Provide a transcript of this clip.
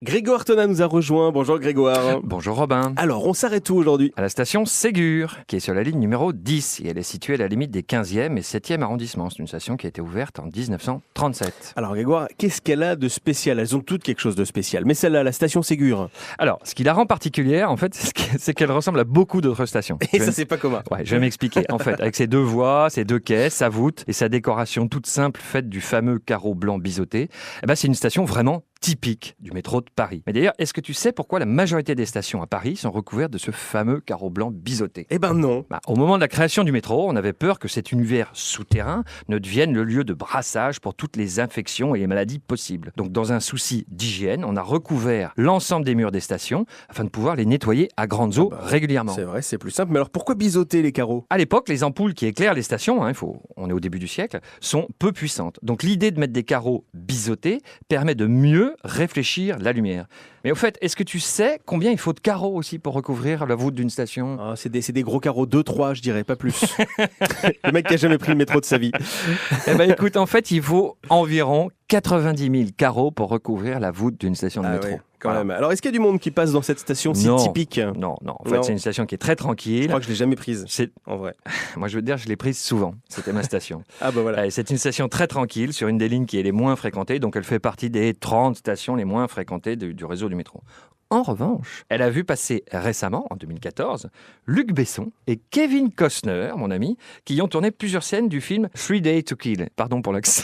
Grégoire Tona nous a rejoint. Bonjour Grégoire. Bonjour Robin. Alors, on s'arrête où aujourd'hui? À la station Ségur, qui est sur la ligne numéro 10, et elle est située à la limite des 15e et 7e arrondissements. C'est une station qui a été ouverte en 1937. Alors Grégoire, qu'est-ce qu'elle a de spécial? Elles ont toutes quelque chose de spécial. Mais celle-là, la station Ségur. Alors, ce qui la rend particulière, en fait, c'est qu'elle ressemble à beaucoup d'autres stations. Et ça, c'est pas commun. Ouais, je vais m'expliquer. En fait, avec ses deux voies, ses deux quais, sa voûte et sa décoration toute simple faite du fameux carreau blanc biseauté, c'est une station vraiment typique du métro de Paris. Mais d'ailleurs, est-ce que tu sais pourquoi la majorité des stations à Paris sont recouvertes de ce fameux carreau blanc biseauté? Eh ben non. Au moment de la création du métro, on avait peur que cet univers souterrain ne devienne le lieu de brassage pour toutes les infections et les maladies possibles. Donc, dans un souci d'hygiène, on a recouvert l'ensemble des murs des stations afin de pouvoir les nettoyer à grandes eaux régulièrement. C'est vrai, c'est plus simple. Mais alors pourquoi biseauter les carreaux? À l'époque, les ampoules qui éclairent les stations, on est au début du siècle, sont peu puissantes. Donc l'idée de mettre des carreaux biseautés permet de mieux réfléchir la lumière. Mais au fait, est-ce que tu sais combien il faut de carreaux aussi pour recouvrir la voûte d'une station? C'est des gros carreaux, 2-3 je dirais, pas plus. Le mec qui a jamais pris le métro de sa vie. Écoute, en fait, il faut environ 90 000 carreaux pour recouvrir la voûte d'une station de métro. Ouais, quand même. Alors est-ce qu'il y a du monde qui passe dans cette station si typique? Non. En fait, c'est une station qui est très tranquille. Je crois que je l'ai jamais prise, en vrai. Moi, je veux te dire, je l'ai prise souvent. C'était ma station. Voilà. C'est une station très tranquille sur une des lignes qui est les moins fréquentées. Donc, elle fait partie des 30 stations les moins fréquentées du réseau du métro. En revanche, elle a vu passer récemment, en 2014, Luc Besson et Kevin Costner, mon ami, qui y ont tourné plusieurs scènes du film 3 Days to Kill. Pardon pour l'accent.